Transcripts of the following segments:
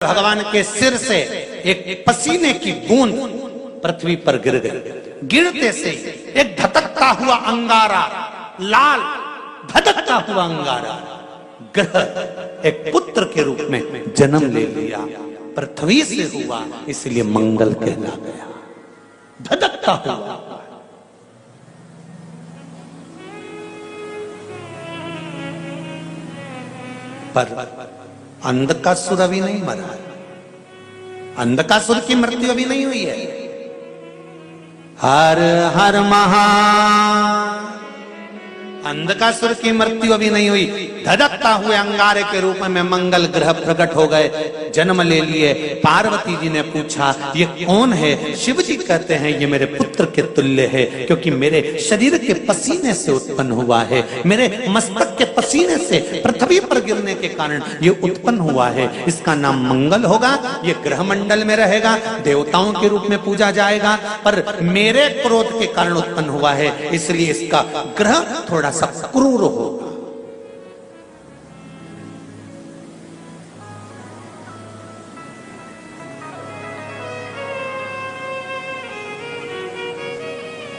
भगवान के सिर से एक पसीने की बूंद पृथ्वी पर गिर गई। गिरते से एक धधकता हुआ अंगारा, लाल धधकता हुआ अंगारा ग्रह एक पुत्र के रूप में जन्म ले लिया। पृथ्वी से हुआ इसलिए मंगल कहला गया। धधकता हुआ पर अंधकासुर अभी नहीं मरा है। अंधकासुर की मृत्यु अभी नहीं हुई है। हर हर महा अंधकासुर की मृत्यु अभी नहीं हुई। धधकता हुए अंगारे के रूप में मंगल ग्रह प्रकट हो गए, जन्म ले लिए। पार्वती जी ने पूछा ये कौन है? शिव जी कहते हैं ये मेरे पुत्र के तुल्य है, क्योंकि मेरे शरीर के पसीने से उत्पन्न हुआ है, मेरे मस्तक के पसीने से पृथ्वी पर गिरने के कारण ये उत्पन्न हुआ है। इसका नाम मंगल होगा। ये ग्रह मंडल में रहेगा, देवताओं के रूप में पूजा जाएगा, पर मेरे क्रोध के कारण उत्पन्न हुआ है, इसलिए इसका ग्रह थोड़ा सा क्रूर होगा।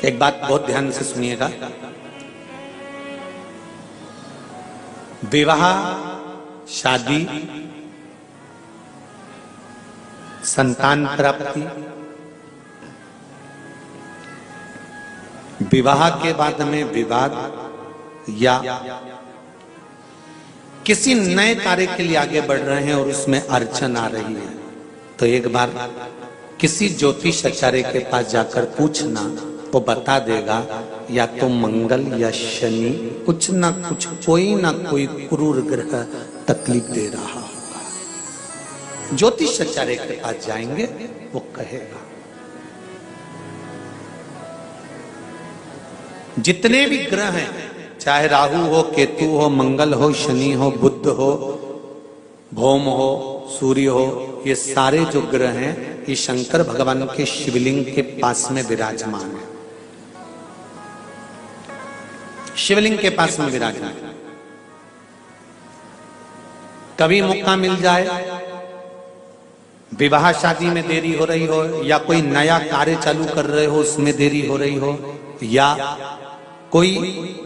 एक बात बहुत ध्यान से सुनिएगा। विवाह, शादी, संतान प्राप्ति, विवाह के बाद में विवाद या किसी नए कार्य के लिए आगे बढ़ रहे हैं और उसमें अड़चन आ रही है, तो एक बार किसी ज्योतिष आचार्य के पास जाकर पूछना, वो बता देगा या तो मंगल या शनि कुछ ना कुछ, कोई ना कोई क्रूर ग्रह तकलीफ दे रहा होगा। ज्योतिष आचार्य के पास जाएंगे, वो कहेगा। जितने भी ग्रह हैं, चाहे राहु हो, केतु हो, मंगल हो, शनि हो, बुध हो, भौम हो, सूर्य हो, ये सारे जो ग्रह हैं ये शंकर भगवान के शिवलिंग के पास में विराजमान है। शिवलिंग के पास में विराजमान। कभी मौका मिल जाए, विवाह शादी में देरी हो रही हो, या कोई नया कार्य चालू कर रहे हो उसमें देरी हो रही हो, या कोई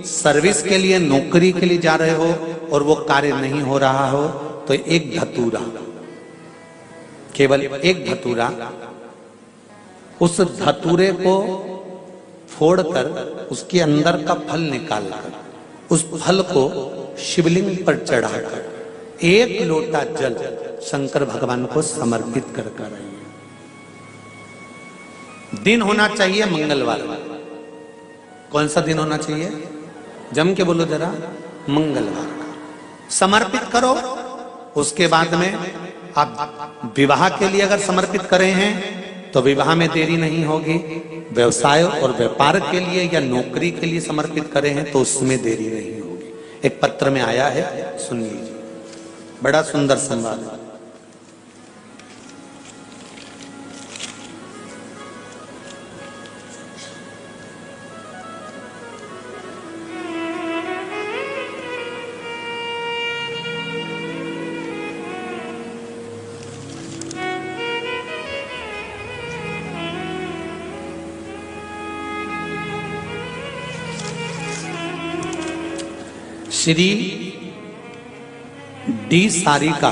सर्विस के लिए, नौकरी के लिए जा रहे हो और वो कार्य नहीं हो रहा हो, तो एक धतूरा, केवल एक धतूरा, उस धतूरे को फोड़कर उसके अंदर का फल निकालकर उस फल को शिवलिंग पर चढ़ाकर एक लोटा जल शंकर भगवान को समर्पित कर आइए। दिन होना चाहिए मंगलवार। कौन सा दिन होना चाहिए? जम के बोलो जरा, मंगलवार का समर्पित करो। उसके बाद में आप विवाह के लिए अगर समर्पित करे हैं तो विवाह में देरी नहीं होगी। व्यवसाय और व्यापार के लिए या नौकरी के लिए समर्पित करे हैं तो उसमें देरी नहीं होगी। एक पत्र में आया है, सुन लीजिए, बड़ा सुंदर संवाद है। Shri D Sarika,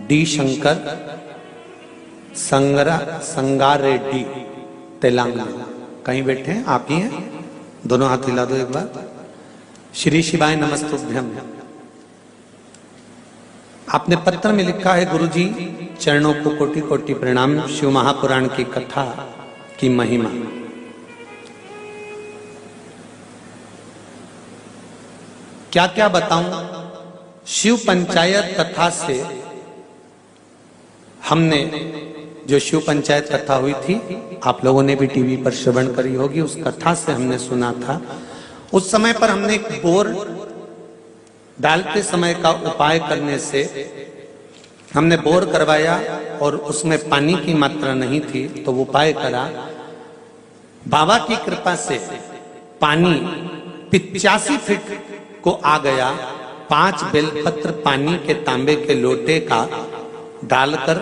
D Shankar, संगार Reddy, Telangana. कहीं बैठे हैं? आप ही हैं? दोनों हाथ हिला दो एक बार। श्री शिवाय नमस्तुभ्यम। आपने पत्र में लिखा है, गुरुजी चरणों को कोटि कोटि प्रणाम। शिव महापुराण की कथा की महिमा। क्या क्या बताऊं? शिव पंचायत कथा से हमने, जो शिव पंचायत कथा हुई थी, आप लोगों ने भी टीवी पर श्रवण करी होगी, उस कथा से हमने सुना था। उस समय पर हमने एक बोर डालते समय का उपाय करने से हमने बोर करवाया और उसमें पानी की मात्रा नहीं थी, तो वो उपाय करा। बाबा की कृपा से पानी 85 फीट को आ गया। 5 बेलपत्र पानी के तांबे के लोटे का डालकर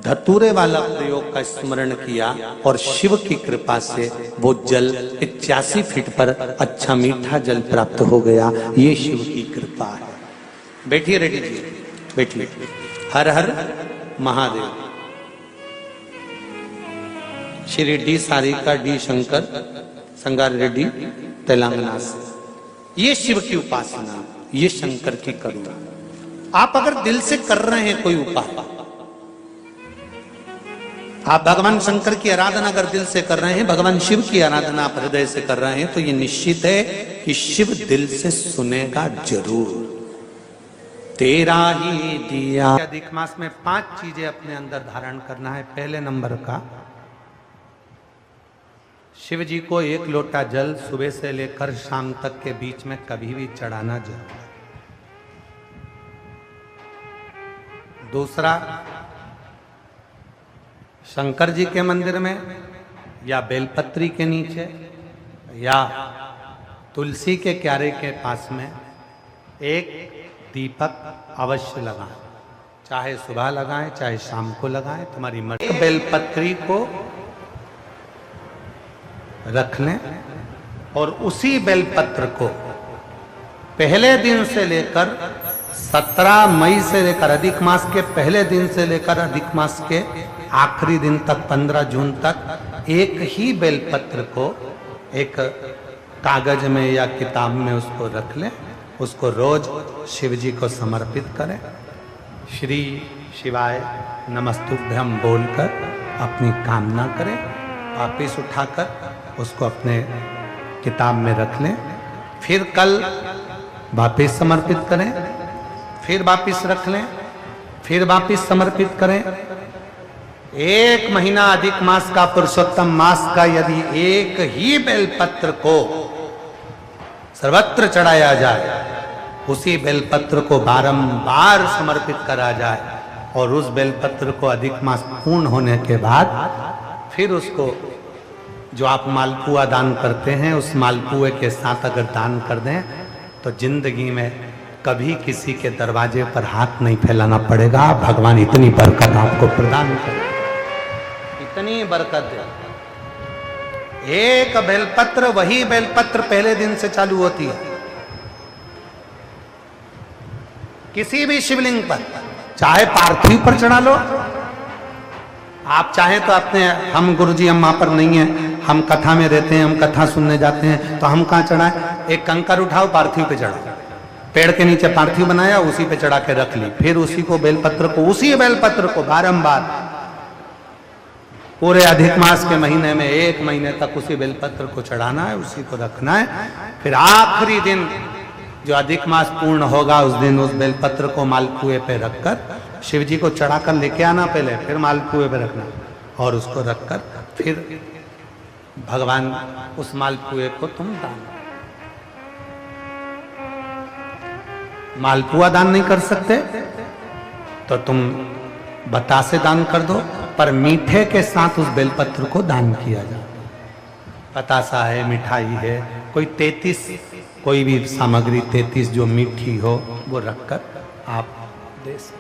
धतूरे वाला प्रयोग का स्मरण किया और शिव की कृपा से वो जल 81 फीट पर अच्छा मीठा जल प्राप्त हो गया। ये शिव की कृपा है। बैठिए रेड्डी जी, बैठिए। हर हर महादेव। श्री डी सारिका डी शंकर संगार रेड्डी तेलंगाना से। ये शिव की उपासना, ये शंकर की करुणा। आप अगर दिल से कर रहे हैं कोई उपाय, आप भगवान शंकर की आराधना अगर दिल से कर रहे हैं, भगवान शिव की आराधना आप हृदय से कर रहे हैं, तो ये निश्चित है कि शिव दिल से सुनेगा जरूर। तेरा ही दिया। अधिक मास में 5 चीजें अपने अंदर धारण करना है। पहले नंबर का, शिव जी को 1 लोटा जल सुबह से लेकर शाम तक के बीच में कभी भी चढ़ाना जरूर है। दूसरा, शंकर जी के मंदिर में या बेलपत्री के नीचे या तुलसी के क्यारे के पास में एक दीपक अवश्य लगाएं। चाहे सुबह लगाएं, चाहे शाम को लगाएं, तुम्हारी मर्जी। बेलपत्री को रख लें और उसी बेलपत्र को पहले दिन से लेकर 17 मई से लेकर अधिक मास के पहले दिन से लेकर अधिक मास के आखिरी दिन तक 15 जून तक एक ही बेलपत्र को एक कागज में या किताब में उसको रख लें। उसको रोज शिव जी को समर्पित करें। श्री शिवाय नमस्तुभ्यम बोलकर अपनी कामना करें। वापिस उठाकर उसको अपने किताब में रख लें। फिर कल वापिस समर्पित करें, फिर वापिस रख लें, फिर वापिस समर्पित करें। 1 महीना अधिक मास का, पुरुषोत्तम मास का यदि एक ही बेलपत्र को सर्वत्र चढ़ाया जाए, उसी बेलपत्र को बारंबार समर्पित करा जाए और उस बेलपत्र को अधिक मास पूर्ण होने के बाद फिर उसको जो आप मालपुआ दान करते हैं, उस मालपुए के साथ अगर दान कर दें तो जिंदगी में कभी किसी के दरवाजे पर हाथ नहीं फैलाना पड़ेगा। भगवान इतनी बरकत आपको प्रदान करे, इतनी बरकत दे। एक बेलपत्र, वही बेलपत्र पहले दिन से चालू होती है। किसी भी शिवलिंग पर, चाहे पार्थिव पर चढ़ा लो, आप चाहें तो अपने, हम गुरुजी हम वहां पर नहीं है, हम कथा में रहते हैं, हम कथा सुनने जाते हैं, तो हम कहां चढ़ाएं? एक कंकर उठाओ, पार्थिव पे चढ़ाओ। पेड़ के नीचे पार्थिव बनाया, उसी पे चढ़ा के रख ली। फिर उसी को बेलपत्र को, उसी बेलपत्र को बारंबार पूरे अधिक मास के महीने में 1 महीने तक उसी बेलपत्र को चढ़ाना है, उसी को रखना है। फिर आखिरी दिन जो अधिक मास पूर्ण होगा, उस दिन उस बेलपत्र को मालपुए पे रखकर शिव जी को चढ़ाकर लेके आना पहले, फिर मालपुए पे रखना और उसको रखकर फिर भगवान उस मालपुए को तुम दान। मालपुआ दान नहीं कर सकते तो तुम बतासे दान कर दो, पर मीठे के साथ उस बेलपत्र को दान किया जाए। बतासा है, मिठाई है, कोई 33 कोई भी सामग्री 33 जो मीठी हो वो रखकर आप दे सकते।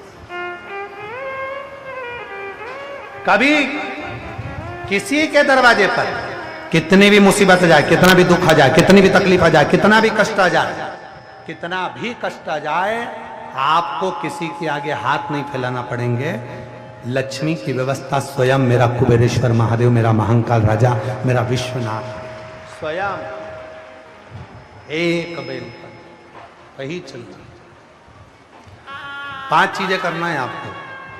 कभी किसी के दरवाजे पर कितनी भी मुसीबत आ जाए, कितना भी दुख आ जाए, कितनी भी तकलीफ आ जाए, कितना भी कष्ट आ जाए, कितना भी कष्ट आ जाए, आपको किसी के आगे हाथ नहीं फैलाना पड़ेंगे। लक्ष्मी की व्यवस्था स्वयं मेरा कुबेरेश्वर महादेव, मेरा महाकाल राजा, मेरा विश्वनाथ स्वयं एक बेल पर वही चलती। 5 चीजें करना है आपको।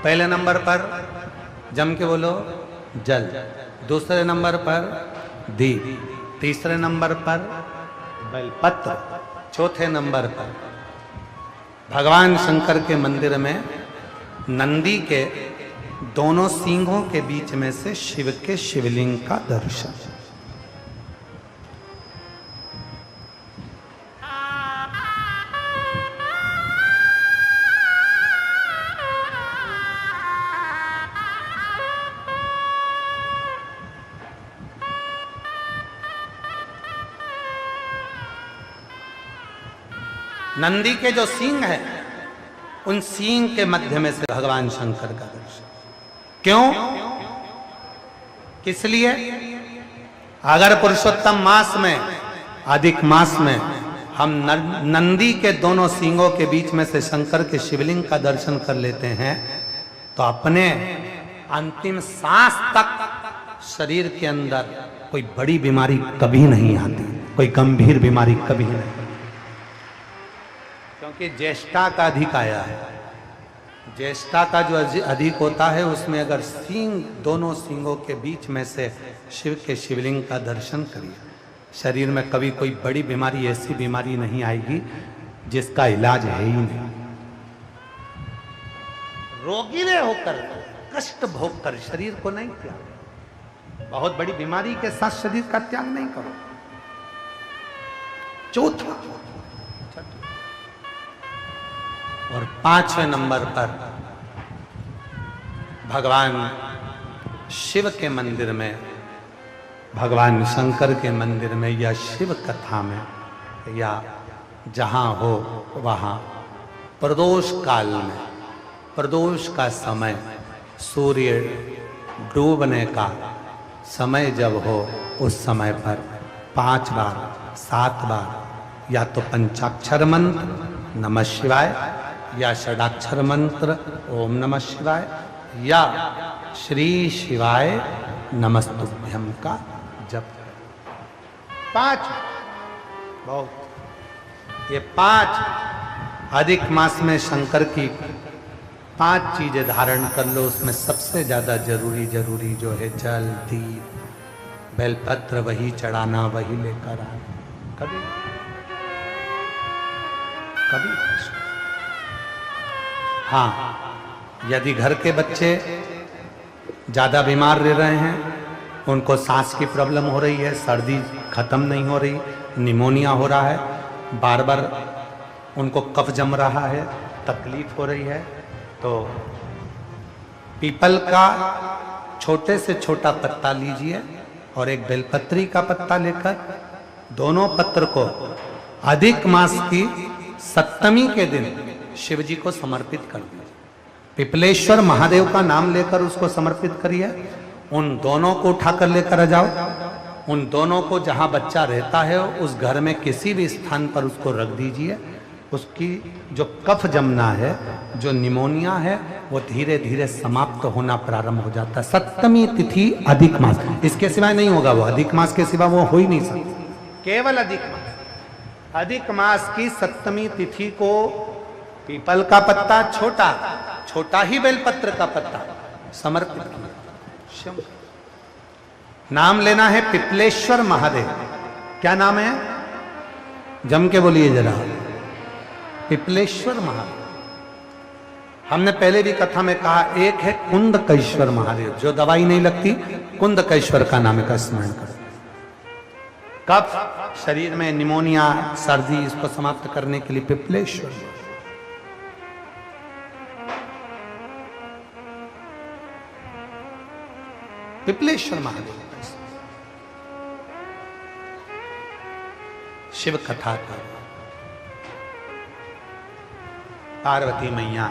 पहले नंबर पर जम के बोलो जल, दूसरे नंबर पर दीप, तीसरे नंबर पर बेलपत्र, चौथे नंबर पर भगवान शंकर के मंदिर में नंदी के दोनों सींगों के बीच में से शिव के शिवलिंग का दर्शन। नंदी के जो सींग है उन सींग के मध्य में से भगवान शंकर का दर्शन। क्यों? किस लिए? अगर पुरुषोत्तम मास में, अधिक मास में हम नंदी के दोनों सींगों के बीच में से शंकर के शिवलिंग का दर्शन कर लेते हैं तो अपने अंतिम सांस तक शरीर के अंदर कोई बड़ी बीमारी कभी नहीं आती, कोई गंभीर बीमारी कभी नहीं, क्योंकि ज्येष्ठा का अधिक आया है। ज्येष्ठा का जो अधिक होता है उसमें अगर सींग, दोनों सींगों के बीच में से शिव के शिवलिंग का दर्शन करिए, शरीर में कभी कोई बड़ी बीमारी, ऐसी बीमारी नहीं आएगी जिसका इलाज है ही नहीं। रोगीले होकर, कष्ट भोग कर शरीर को नहीं त्याग, बहुत बड़ी बीमारी के साथ शरीर का त्याग नहीं करो। चौथा और 5वें नंबर पर भगवान शिव के मंदिर में, भगवान शंकर के मंदिर में या शिव कथा में या जहां हो वहां प्रदोष काल में, प्रदोष का समय, सूर्य डूबने का समय जब हो उस समय पर 5 बार 7 बार या तो पंचाक्षर मंत्र नमः शिवाय या षडाक्षर मंत्र ओम नमः शिवाय या श्री शिवाय नमस्तुभ्यं का जप। 5 बहुत, ये 5 अधिक मास में शंकर की 5 चीजें धारण कर लो। उसमें सबसे ज्यादा जरूरी जो है जल, दीप, बेलपत्र वही चढ़ाना, वही लेकर आना। कभी कभी हाँ, यदि घर के बच्चे ज्यादा बीमार रह रहे हैं, उनको सांस की प्रॉब्लम हो रही है, सर्दी खत्म नहीं हो रही, निमोनिया हो रहा है, बार बार उनको कफ जम रहा है, तकलीफ हो रही है, तो पीपल का छोटे से छोटा पत्ता लीजिए और एक बेलपत्री का पत्ता लेकर दोनों पत्र को अधिक मास की 7वीं के दिन शिव जी को समर्पित कर दीजिए। पिपलेश्वर महादेव का नाम लेकर उसको समर्पित करिए। उन दोनों को उठाकर लेकर आ जाओ। उन दोनों को जहां बच्चा रहता है उस घर में किसी भी स्थान पर उसको रख दीजिए। उसकी जो कफ जमना है, जो निमोनिया है, वो धीरे धीरे समाप्त होना प्रारंभ हो जाता है। 7वीं तिथि अधिक मास, इसके सिवाय नहीं होगा वो, अधिक मास के सिवा वो हो ही नहीं सकता, केवल अधिक मास। अधिक मास की 7वीं तिथि को पीपल का पत्ता, छोटा ही बेलपत्र का पत्ता समर्पित किया। नाम लेना है पिपलेश्वर महादेव। क्या नाम है? जम के बोलिए जरा, पिपलेश्वर महादेव। हमने पहले भी कथा में कहा, एक है कुंदकेश्वर महादेव, जो दवाई नहीं लगती, कुंदकेश्वर का नाम का स्मरण करो। कफ शरीर में, निमोनिया, सर्दी, इसको समाप्त करने के लिए पिपलेश्वर। पिपलेश्वर महादेव शिव कथा का। पार्वती मैया